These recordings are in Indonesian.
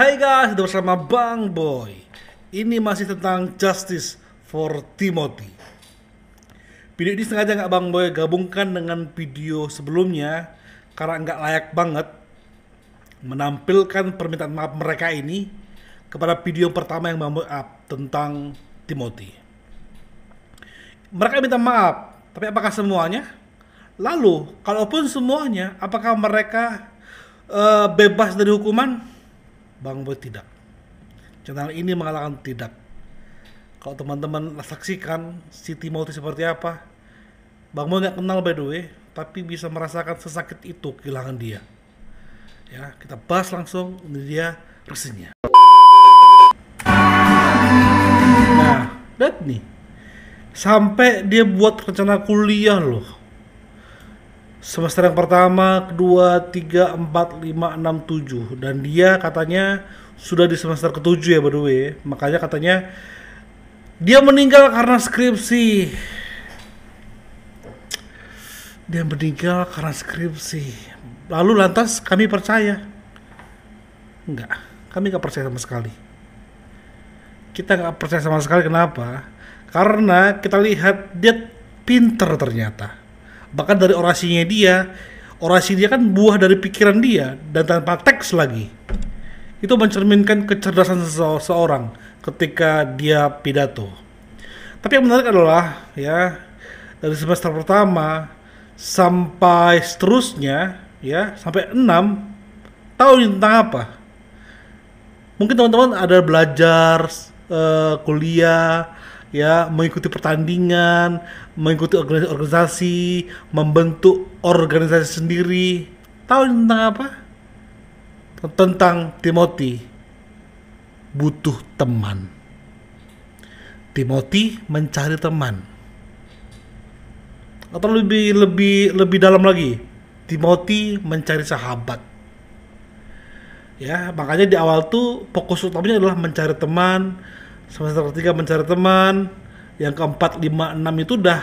Hai guys, sudah bersama Bang Boy. Ini masih tentang Justice for Timothy. Video ini sengaja nggak Bang Boy gabungkan dengan video sebelumnya karena nggak layak banget menampilkan permintaan maaf mereka ini kepada video pertama yang Bang Boy up tentang Timothy. Mereka minta maaf, tapi apakah semuanya? Lalu, kalaupun semuanya, apakah mereka bebas dari hukuman? Bang Boy tidak. Channel ini mengatakan tidak. Kalau teman-teman saksikan si Timothy seperti apa, Bang Boy nggak kenal by the way, tapi bisa merasakan sesakit itu kehilangan dia. Ya, kita bahas langsung. Ini dia resinya. Nah, lihat nih, sampai dia buat rencana kuliah loh. Semester yang pertama, kedua, 3, 4, 5, 6, 7. Dan dia katanya sudah di semester ke-7 ya by the way. Makanya katanya dia meninggal karena skripsi. Dia meninggal karena skripsi. Lalu lantas kami percaya? Enggak, kami gak percaya sama sekali. Kita gak percaya sama sekali, kenapa? Karena kita lihat dia pinter ternyata. Bahkan dari orasi dia kan buah dari pikiran dia dan tanpa teks lagi. Itu mencerminkan kecerdasan seseorang ketika dia pidato. Tapi yang menarik adalah ya, dari semester pertama sampai seterusnya ya, sampai 6 tahu tentang apa? Mungkin teman-teman ada belajar kuliah ya, mengikuti pertandingan, mengikuti organisasi, membentuk organisasi sendiri. Tahu tentang apa? Tentang Timothy butuh teman. Timothy mencari teman. Atau lebih dalam lagi, Timothy mencari sahabat. Ya, makanya di awal tuh fokus utamanya adalah mencari teman. Semester ketiga mencari teman, yang keempat, 5, 6 itu udah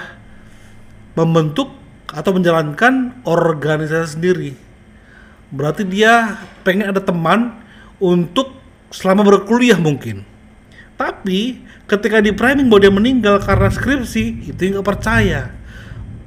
membentuk atau menjalankan organisasi sendiri. Berarti dia pengen ada teman untuk selama berkuliah mungkin. Tapi ketika di framing bahwa dia meninggal karena skripsi, itu yang gak percaya.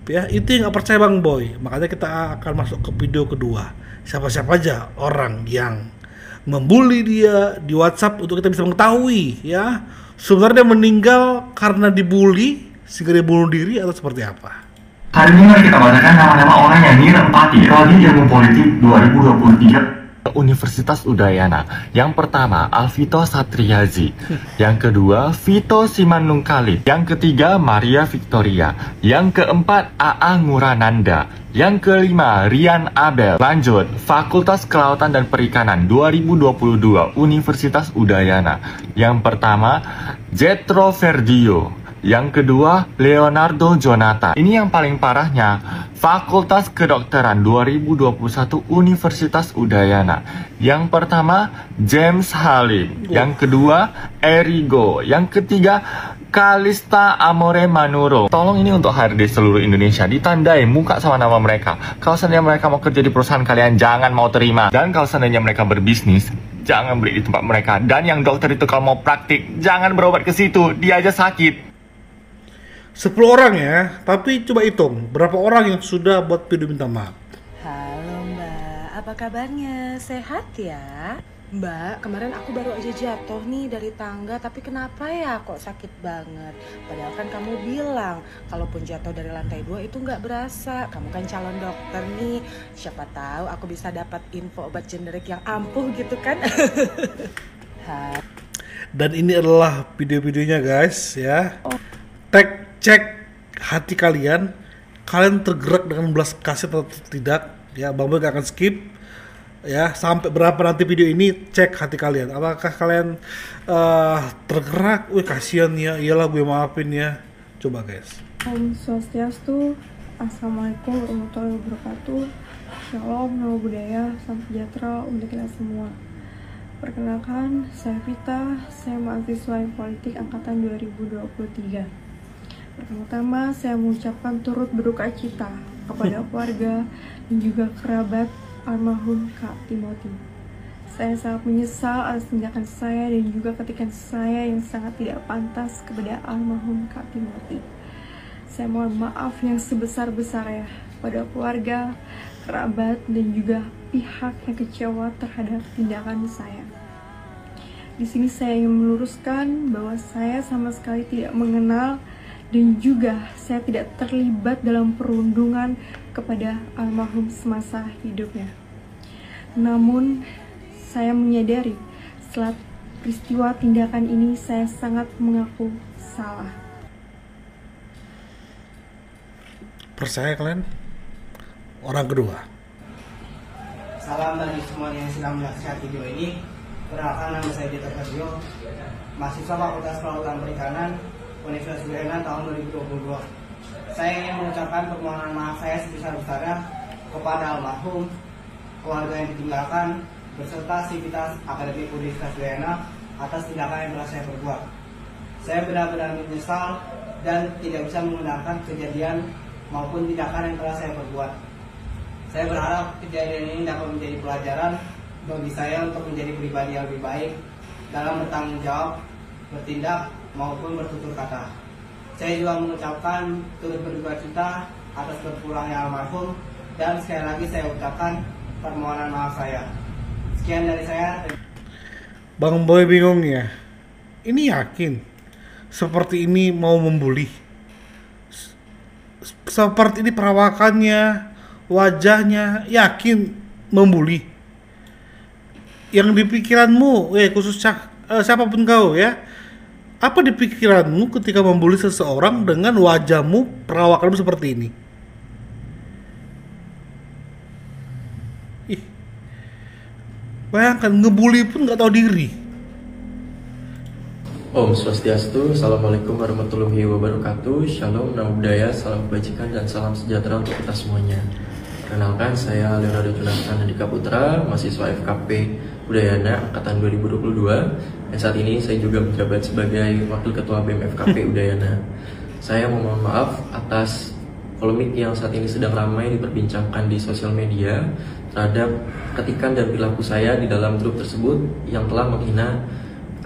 Ya, itu yang gak percaya Bang Boy. Makanya kita akan masuk ke video kedua. Siapa-siapa aja orang yang membuli dia di WhatsApp untuk kita bisa mengetahui ya, sebenarnya dia meninggal karena dibully sehingga dia bunuh diri atau seperti apa. Hari ini mari kita bacakan nama-nama orang yang dirempati Prodi Ilmu Politik 2023 Universitas Udayana. Yang pertama, Alvito Satriazi. Yang kedua, Vito Simanungkalit. Yang ketiga, Maria Victoria. Yang keempat, AA Ngurananda. Yang kelima, Rian Abel. Lanjut, Fakultas Kelautan dan Perikanan 2022 Universitas Udayana. Yang pertama, Jetro Verdio. Yang kedua, Leonardo Jonathan. Ini yang paling parahnya, Fakultas Kedokteran 2021 Universitas Udayana. Yang pertama, James Halim. Yang kedua, Erigo. Yang ketiga, Kalista Amore Manuro. Tolong ini untuk HRD seluruh Indonesia, ditandai muka sama nama mereka. Kalau seandainya mereka mau kerja di perusahaan kalian, jangan mau terima. Dan kalau seandainya mereka berbisnis, jangan beli di tempat mereka. Dan yang dokter itu kalau mau praktik, jangan berobat ke situ, dia aja sakit. 10 orang ya, tapi coba hitung berapa orang yang sudah buat video minta maaf. Halo Mbak, apa kabarnya? Sehat ya? Mbak, kemarin aku baru aja jatuh nih dari tangga, tapi kenapa ya kok sakit banget? Padahal kan kamu bilang, kalaupun jatuh dari lantai 2 itu nggak berasa. Kamu kan calon dokter nih, siapa tahu aku bisa dapat info obat generik yang ampuh gitu kan? Dan ini adalah video-videonya guys ya. Cek hati kalian tergerak dengan belas kasih atau tidak ya. Bang Boy gak akan skip ya sampai berapa nanti video ini. Cek hati kalian, apakah kalian tergerak, wih kasihan ya, iyalah gue maafin ya. Coba guys. Om Swastiastu, Assalamualaikum warahmatullahi wabarakatuh. Shalom, nama budaya, salam sejahtera untuk kita semua. Perkenalkan, saya Vita, saya mahasiswa politik angkatan 2023. Pertama-tama saya mengucapkan turut berduka cita kepada keluarga dan juga kerabat almarhum Kak Timothy. Saya sangat menyesal atas tindakan saya dan juga ketikan saya yang sangat tidak pantas kepada almarhum Kak Timothy. Saya mohon maaf yang sebesar-besarnya pada keluarga, kerabat, dan juga pihak yang kecewa terhadap tindakan saya. Di sini saya ingin meluruskan bahwa saya sama sekali tidak mengenal dan juga saya tidak terlibat dalam perundungan kepada almarhum semasa hidupnya. Namun, saya menyadari setelah peristiwa tindakan ini saya sangat mengaku salah. Percaya kalian? Orang kedua. Salam bagi semua yang sedang menyaksikan video ini. Perkenalkan, nama saya Dieter Ferdio, mahasiswa Fakultas Kelautan Perikanan Universitas Udayana tahun 2022. Saya ingin mengucapkan permohonan maaf saya sebesar-besarnya kepada almarhum, keluarga yang ditinggalkan, beserta sivitas akademik Universitas Udayana atas tindakan yang telah saya perbuat. Saya benar-benar menyesal dan tidak bisa menggunakan kejadian maupun tindakan yang telah saya perbuat. Saya berharap kejadian ini dapat menjadi pelajaran bagi saya untuk menjadi pribadi yang lebih baik dalam bertanggung jawab, bertindak maupun bertutur kata. Saya juga mengucapkan turut berduka cita atas berpulangnya almarhum dan sekali lagi saya ucapkan permohonan maaf saya. Sekian dari saya. Bang Boy bingung ya. Ini yakin seperti ini mau membuli? Seperti ini perawakannya, wajahnya, yakin membuli? Yang di pikiranmu, khususnya siapapun kau ya, apa di pikiranmu ketika membuli seseorang dengan wajahmu, perawakanmu seperti ini? Ih, bayangkan ngebully pun nggak tahu diri. Om Swastiastu, Assalamualaikum warahmatullahi wabarakatuh. Shalom, nama budaya, salam kebajikan dan salam sejahtera untuk kita semuanya. Perkenalkan, saya Leonardo Jonathan Andika Putra, mahasiswa FKP Udayana angkatan 2022. Dan saat ini saya juga menjabat sebagai Wakil Ketua BEM FKP Udayana. Saya memohon maaf atas polemik yang saat ini sedang ramai diperbincangkan di sosial media terhadap ketikan dan perilaku saya di dalam grup tersebut yang telah menghina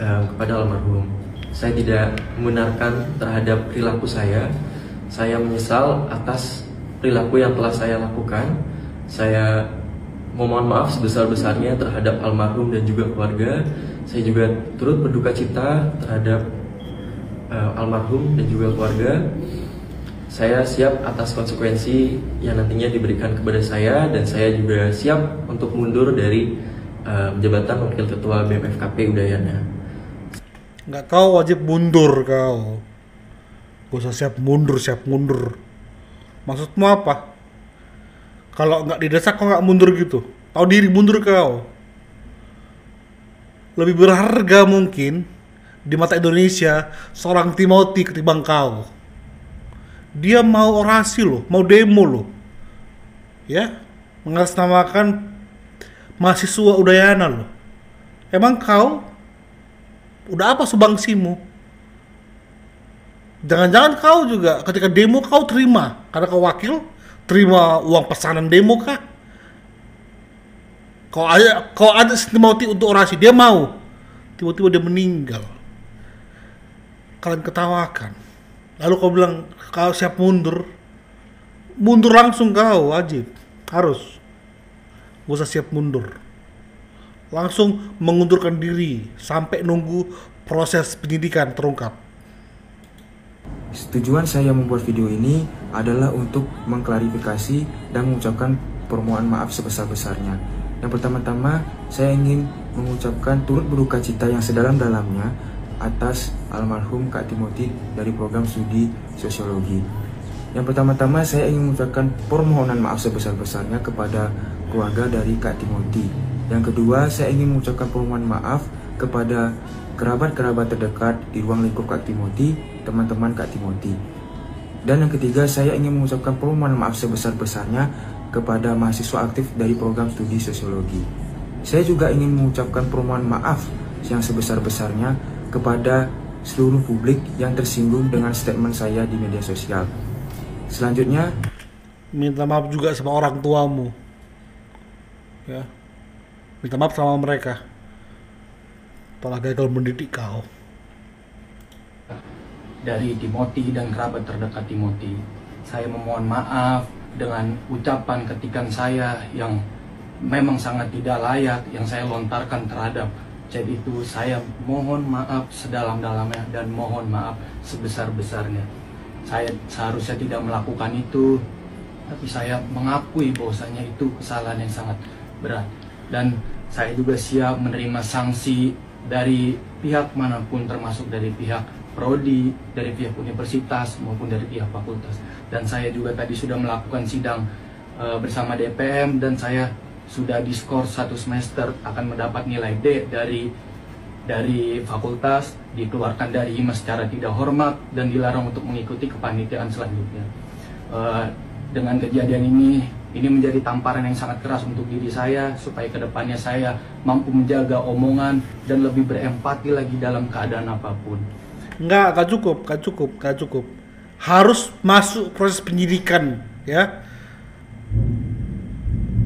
kepada almarhum. Saya tidak membenarkan terhadap perilaku saya. Saya menyesal atas perilaku yang telah saya lakukan. Saya memohon maaf sebesar-besarnya terhadap almarhum dan juga keluarga. Saya juga turut berduka cita terhadap almarhum dan juga keluarga. Saya siap atas konsekuensi yang nantinya diberikan kepada saya, dan saya juga siap untuk mundur dari jabatan Wakil Ketua BEM FKP Udayana. Nggak tahu wajib mundur kau. Gak usah siap mundur. Maksudmu apa? Kalau nggak didesak kau nggak mundur gitu? Tahu diri mundur kau. Lebih berharga mungkin di mata Indonesia seorang Timothy ketimbang kau. Dia mau orasi loh, mau demo loh. Ya, mengatasnamakan mahasiswa Udayana loh. Emang kau udah apa sumbangsimu? Jangan-jangan kau juga ketika demo kau terima, karena kau wakil, terima uang pesanan demo kah? Kau ada Timothy untuk orasi, dia mau. Tiba-tiba dia meninggal. Kalian ketawakan. Lalu kau bilang kau siap mundur. Mundur langsung kau, wajib. Harus. Gak usah siap mundur. Langsung mengundurkan diri sampai nunggu proses penyidikan terungkap. Tujuan saya membuat video ini adalah untuk mengklarifikasi dan mengucapkan permohonan maaf sebesar-besarnya. Yang pertama-tama, saya ingin mengucapkan turut berduka cita yang sedalam-dalamnya atas almarhum Kak Timothy dari program studi sosiologi. Yang pertama-tama, saya ingin mengucapkan permohonan maaf sebesar-besarnya kepada keluarga dari Kak Timothy. Yang kedua, saya ingin mengucapkan permohonan maaf kepada kerabat-kerabat terdekat di ruang lingkup Kak Timothy, teman-teman Kak Timothy. Dan yang ketiga, saya ingin mengucapkan permohonan maaf sebesar-besarnya kepada mahasiswa aktif dari program studi sosiologi. Saya juga ingin mengucapkan permohonan maaf yang sebesar-besarnya kepada seluruh publik yang tersinggung dengan statement saya di media sosial. Selanjutnya, minta maaf juga sama orang tuamu. Ya. Minta maaf sama mereka. Telah gagal mendidik kau. Dari Timothy dan kerabat terdekat Timothy, saya memohon maaf dengan ucapan ketikan saya yang memang sangat tidak layak yang saya lontarkan terhadap chat itu. Saya mohon maaf sedalam-dalamnya dan mohon maaf sebesar-besarnya. Saya seharusnya tidak melakukan itu, tapi saya mengakui bahwasanya itu kesalahan yang sangat berat. Dan saya juga siap menerima sanksi dari pihak manapun, termasuk dari pihak prodi, dari pihak universitas maupun dari pihak fakultas. Dan saya juga tadi sudah melakukan sidang bersama DPM, dan saya sudah diskor 1 semester akan mendapat nilai D dari fakultas, dikeluarkan dari HIMA secara tidak hormat dan dilarang untuk mengikuti kepanitiaan selanjutnya. Dengan kejadian ini menjadi tamparan yang sangat keras untuk diri saya, supaya kedepannya saya mampu menjaga omongan dan lebih berempati lagi dalam keadaan apapun. Nggak cukup. Harus masuk proses penyidikan, ya.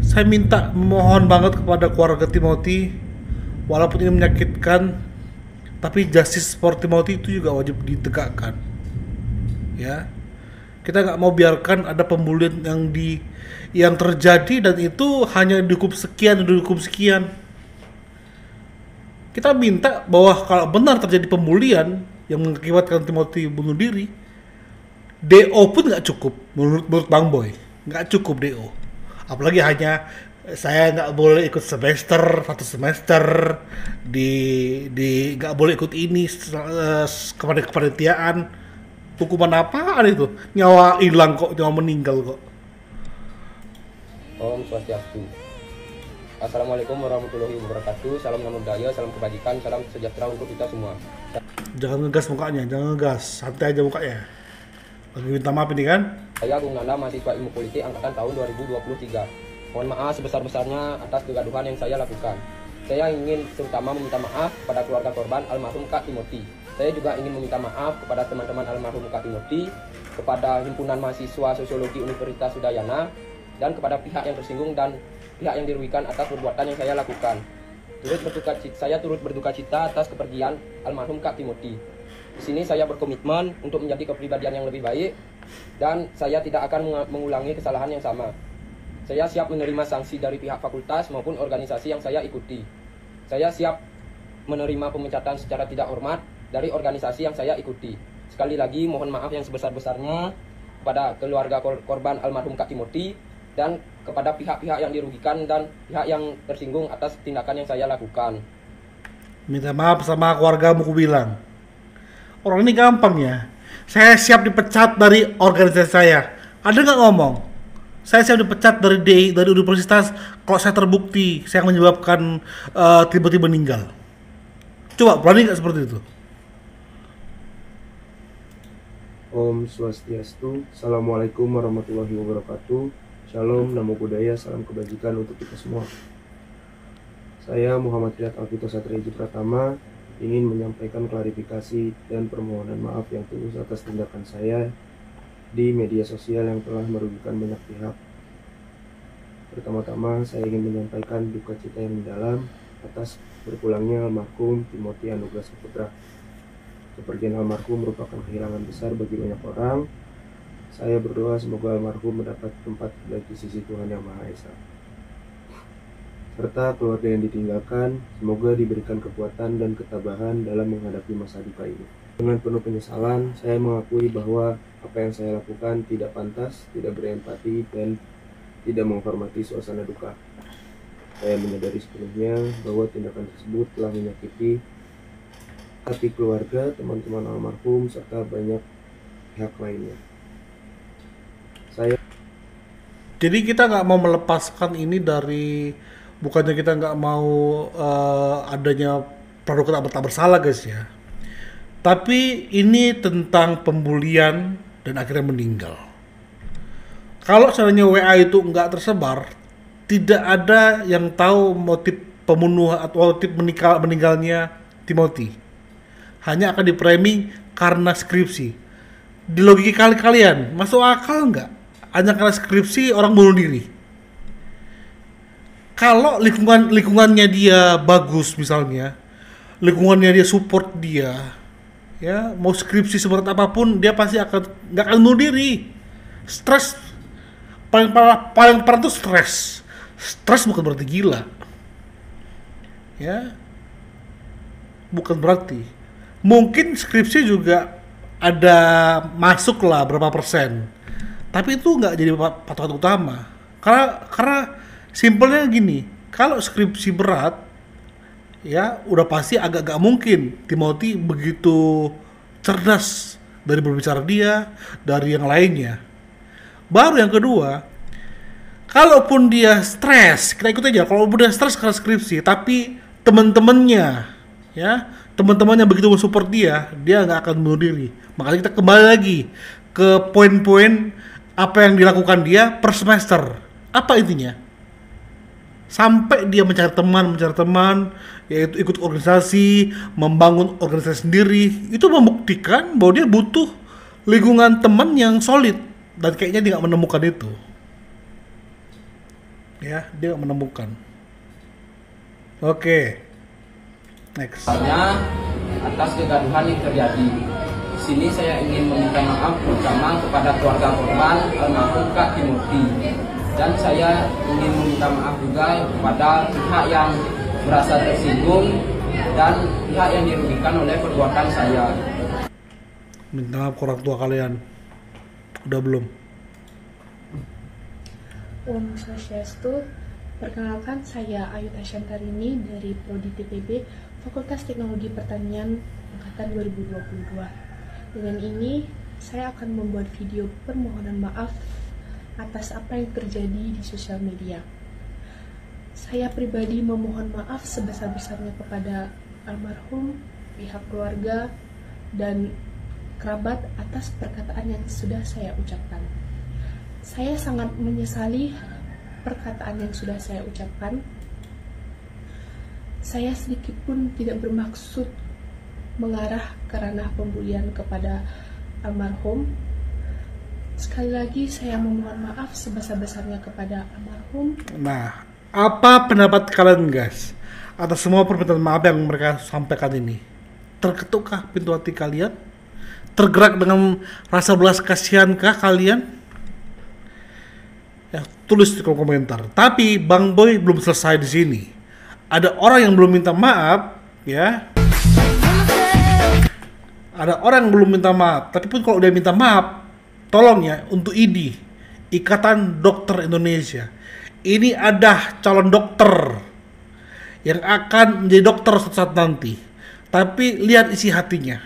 Saya mohon banget kepada keluarga Timothy, walaupun ini menyakitkan, tapi justice for Timothy itu juga wajib ditegakkan, ya. Kita nggak mau biarkan ada pembulian yang terjadi dan itu hanya dihukum sekian. Kita minta bahwa kalau benar terjadi pembulian yang mengakibatkan Timothy bunuh diri, DO pun nggak cukup menurut Bang Boy, nggak cukup DO. Apalagi hanya saya nggak boleh ikut satu semester di nggak boleh ikut ini kepanitiaan. Hukuman apaan itu? Nyawa hilang kok, nyawa meninggal kok. Om Swastiastu. Assalamualaikum warahmatullahi wabarakatuh. Salam nama budaya, salam kebajikan, salam sejahtera untuk kita semua. Jangan ngegas mukanya, jangan ngegas, santai aja mukanya. Lagi minta maaf ini kan? Saya Agung Nanda, mahasiswa ilmu politik angkatan tahun 2023. Mohon maaf sebesar-besarnya atas kegaduhan yang saya lakukan. Saya ingin terutama meminta maaf kepada keluarga korban almarhum Kak Timothy. Saya juga ingin meminta maaf kepada teman-teman almarhum Kak Timothy, kepada Himpunan Mahasiswa Sosiologi Universitas Udayana, dan kepada pihak yang tersinggung dan pihak yang dirugikan atas perbuatan yang saya lakukan. Saya turut berduka cita atas kepergian almarhum Kak Timothy. Di sini saya berkomitmen untuk menjadi kepribadian yang lebih baik, dan saya tidak akan mengulangi kesalahan yang sama. Saya siap menerima sanksi dari pihak fakultas maupun organisasi yang saya ikuti. Saya siap menerima pemecatan secara tidak hormat dari organisasi yang saya ikuti. Sekali lagi mohon maaf yang sebesar-besarnya kepada keluarga korban almarhum Kak Timothy dan kepada pihak-pihak yang dirugikan dan pihak yang tersinggung atas tindakan yang saya lakukan. Minta maaf sama keluargamu, ku bilang. Orang ini gampang ya. Saya siap dipecat dari organisasi saya. Ada nggak ngomong? Saya siap dipecat dari universitas kalau saya terbukti saya menyebabkan tiba-tiba meninggal. Coba berani nggak seperti itu? Om Swastiastu. Assalamualaikum warahmatullahi wabarakatuh. Shalom, namo buddhaya, salam kebajikan untuk kita semua. Saya Muhammad Riyad Alvito Satriaji Pratama ingin menyampaikan klarifikasi dan permohonan maaf yang tulus atas tindakan saya di media sosial yang telah merugikan banyak pihak. Pertama-tama saya ingin menyampaikan duka cita yang mendalam atas berpulangnya almarhum Timothy Anugrah Saputra. Kepergian almarhum merupakan kehilangan besar bagi banyak orang. Saya berdoa semoga almarhum mendapat tempat di sisi Tuhan Yang Maha Esa. Serta keluarga yang ditinggalkan, semoga diberikan kekuatan dan ketabahan dalam menghadapi masa duka ini. Dengan penuh penyesalan, saya mengakui bahwa apa yang saya lakukan tidak pantas, tidak berempati, dan tidak menghormati suasana duka. Saya menyadari sepenuhnya bahwa tindakan tersebut telah menyakiti hati keluarga, teman-teman almarhum, serta banyak pihak lainnya. Jadi kita nggak mau melepaskan ini dari, bukannya kita nggak mau adanya praduga tak bersalah guys ya. Tapi ini tentang pembulian dan akhirnya meninggal. Kalau seandainya WA itu nggak tersebar, tidak ada yang tahu motif pembunuhan atau motif meninggalnya Timothy. Hanya akan dipremi karena skripsi. Di logika kalian, masuk akal nggak? Hanya karena skripsi orang bunuh diri. Kalau lingkungannya dia bagus misalnya, lingkungannya dia support dia, ya mau skripsi seberat apapun dia pasti nggak akan bunuh diri. Stres paling parah tuh stres. Stres bukan berarti gila, ya bukan berarti. Mungkin skripsi juga ada masuk lah berapa persen, tapi itu nggak jadi patokan utama. Karena simpelnya gini, kalau skripsi berat, ya udah pasti agak gak mungkin Timothy begitu cerdas dari berbicara dia, dari yang lainnya. Baru yang kedua, kalaupun dia stres, kita ikut aja. Kalau udah stres karena skripsi, tapi teman-temannya begitu mensupport dia nggak akan bunuh diri. Makanya kita kembali lagi ke poin-poin apa yang dilakukan dia per semester. Apa intinya? Sampai dia mencari teman, yaitu ikut organisasi, membangun organisasi sendiri, itu membuktikan bahwa dia butuh lingkungan teman yang solid, dan kayaknya dia nggak menemukan itu. Ya, dia nggak menemukan. Oke, next. Atas kegaduhan yang terjadi. Di sini saya ingin meminta maaf bersama kepada keluarga korban almarhum Kak Timothy. Dan saya ingin meminta maaf juga kepada pihak yang merasa tersinggung dan pihak yang dirugikan oleh perbuatan saya. Minta maaf ke orang tua kalian. Udah belum? Om Swastiastu. Perkenalkan, saya Ayu Tasyantarini dari Prodi TPB Fakultas Teknologi Pertanian Angkatan 2022. Dengan ini, saya akan membuat video permohonan maaf atas apa yang terjadi di sosial media. Saya pribadi memohon maaf sebesar-besarnya kepada almarhum, pihak keluarga, dan kerabat atas perkataan yang sudah saya ucapkan. Saya sangat menyesali perkataan yang sudah saya ucapkan. Saya sedikit pun tidak bermaksud mengarah ke ranah pembulian kepada almarhum. Sekali lagi saya memohon maaf sebesar-besarnya kepada almarhum. Nah, apa pendapat kalian guys atas semua permintaan maaf yang mereka sampaikan ini? Terketukkah pintu hati kalian? Tergerak dengan rasa belas kasihankah kalian? Ya, tulis di kolom komentar. Tapi Bang Boy belum selesai di sini. Ada orang yang belum minta maaf, ya. Ada orang yang belum minta maaf. Tapi pun kalau dia minta maaf, tolong ya untuk IDI, Ikatan Dokter Indonesia. Ini ada calon dokter yang akan menjadi dokter suatu saat nanti. Tapi lihat isi hatinya.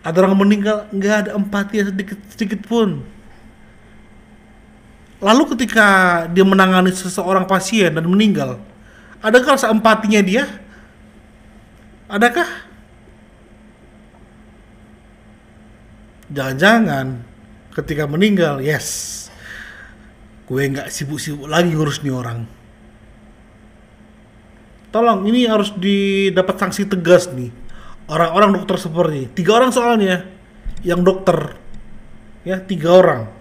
Ada orang meninggal, nggak ada empati sedikit pun. Lalu ketika dia menangani seseorang pasien dan meninggal, adakah rasa empatinya dia? Adakah? Jangan-jangan ketika meninggal, yes, gue nggak sibuk-sibuk lagi ngurus nih orang. Tolong, ini harus didapat sanksi tegas nih. Orang-orang dokter seperti 3 orang soalnya yang dokter, ya 3 orang.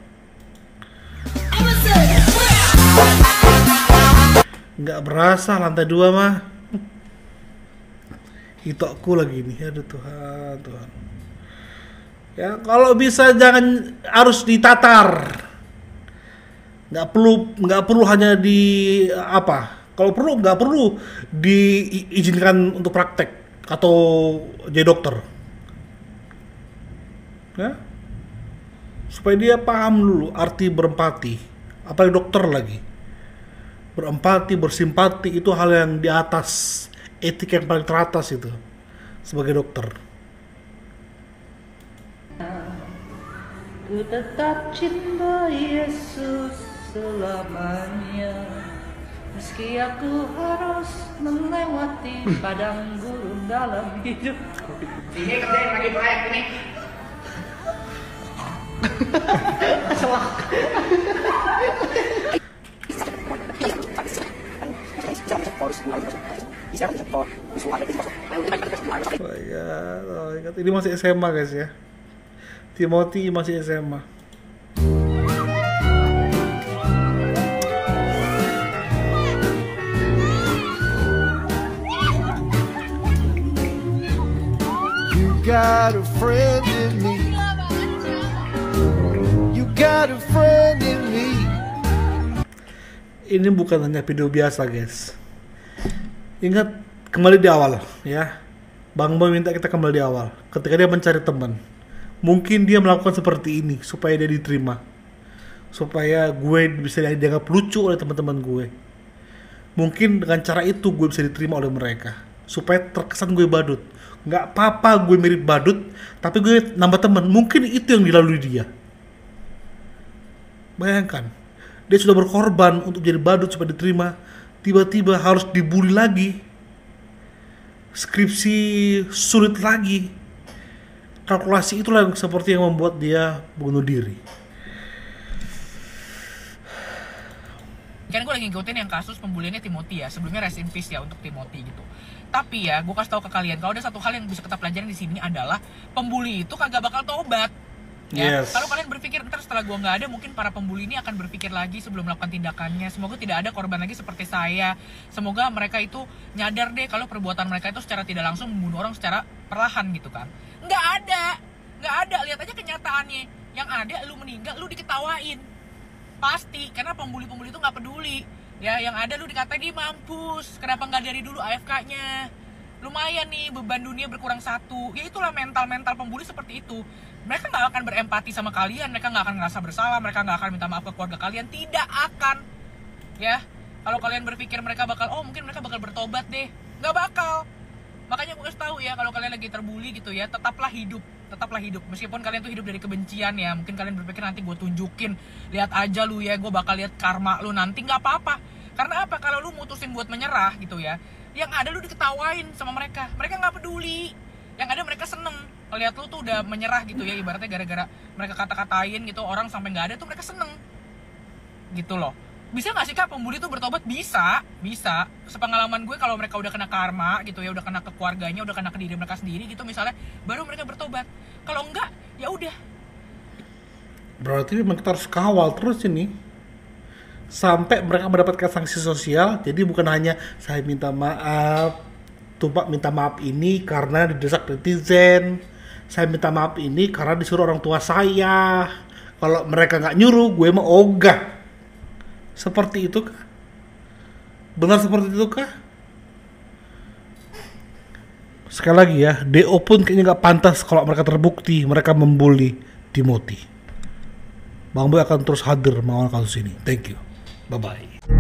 Nggak berasa lantai 2 mah. Hitokku lagi nih, aduh Tuhan. Ya kalau bisa jangan harus ditatar. Nggak perlu hanya di apa? Kalau perlu nggak perlu diizinkan untuk praktek atau jadi dokter. Ya? Supaya dia paham dulu arti berempati. Apalagi dokter lagi. Berempati, bersimpati itu hal yang di atas, etik yang paling teratas itu sebagai dokter. Ku tetap cinta Yesus selamanya, meski aku harus melewati padang gurun dalam hidup. Ini kerjain lagi proyek ini. Oh my God. Ini masih SMA guys ya. Timothy masih SMA. got a friend in me. You got a friend in me. Ini bukan hanya video biasa, guys. Ingat kembali di awal ya. Bang Boy minta kita kembali di awal. Ketika dia mencari teman, mungkin dia melakukan seperti ini supaya dia diterima, supaya gue bisa dianggap lucu oleh teman-teman gue. Mungkin dengan cara itu gue bisa diterima oleh mereka, supaya terkesan gue badut. Nggak apa-apa gue mirip badut, tapi gue nambah teman. Mungkin itu yang dilalui dia. Bayangkan, dia sudah berkorban untuk jadi badut supaya diterima, tiba-tiba harus dibully lagi, skripsi sulit lagi. Kalkulasi itulah yang seperti yang membuat dia bunuh diri. Kan gue lagi ngikutin yang kasus pembuliannya Timothy ya. Sebelumnya rest in peace ya untuk Timothy gitu. Tapi ya, gue kasih tahu ke kalian, kalau ada satu hal yang bisa kita pelajarin di sini adalah pembuli itu kagak bakal tobat. Ya, Yes. kalau kalian berpikir ntar setelah gue nggak ada, mungkin para pembuli ini akan berpikir lagi sebelum melakukan tindakannya. Semoga tidak ada korban lagi seperti saya. Semoga mereka itu nyadar deh kalau perbuatan mereka itu secara tidak langsung membunuh orang secara perlahan gitu kan. Nggak ada. Lihat aja kenyataannya. Yang ada lu meninggal, lu diketawain. Pasti, karena pembuli-pembuli itu nggak peduli. Ya, yang ada lu dikatain dia mampus. Kenapa nggak dari dulu AFK-nya? Lumayan nih, beban dunia berkurang satu. Ya itulah mental-mental pembuli seperti itu. Mereka nggak akan berempati sama kalian, mereka nggak akan ngerasa bersalah, mereka nggak akan minta maaf ke keluarga kalian, tidak akan. Ya, kalau kalian berpikir mereka bakal, oh mungkin mereka bakal bertobat deh, nggak bakal. Makanya gue kasih tahu ya, kalau kalian lagi terbuli gitu ya, tetaplah hidup. Meskipun kalian tuh hidup dari kebencian ya, mungkin kalian berpikir nanti gue tunjukin, lihat aja lu ya, gue bakal lihat karma lu nanti, nggak apa-apa. Karena apa? Kalau lu mutusin buat menyerah gitu ya, yang ada lu diketawain sama mereka nggak peduli. Yang ada mereka seneng ngeliat lu tuh udah menyerah gitu ya, ibaratnya gara-gara mereka kata-katain gitu orang sampai nggak ada tuh mereka seneng gitu loh. Bisa nggak sih Kak pembuli tuh bertobat? Bisa. Sepengalaman gue, kalau mereka udah kena karma gitu ya, udah kena ke keluarganya, udah kena ke diri mereka sendiri gitu misalnya, baru mereka bertobat. Kalau enggak, ya udah. Berarti memang kita harus kawal terus ini sampai mereka mendapatkan sanksi sosial. Jadi bukan hanya saya minta maaf, Tupak minta maaf ini karena didesak netizen, saya minta maaf ini karena disuruh orang tua saya. Kalau mereka nggak nyuruh, gue mah ogah. Seperti itu kah? Benar seperti itu kah? Sekali lagi ya, DO pun kayaknya nggak pantas kalau mereka terbukti mereka membuli Timothy. Bang Boy akan terus hadir mengawal kasus ini. Thank you. Bye-bye.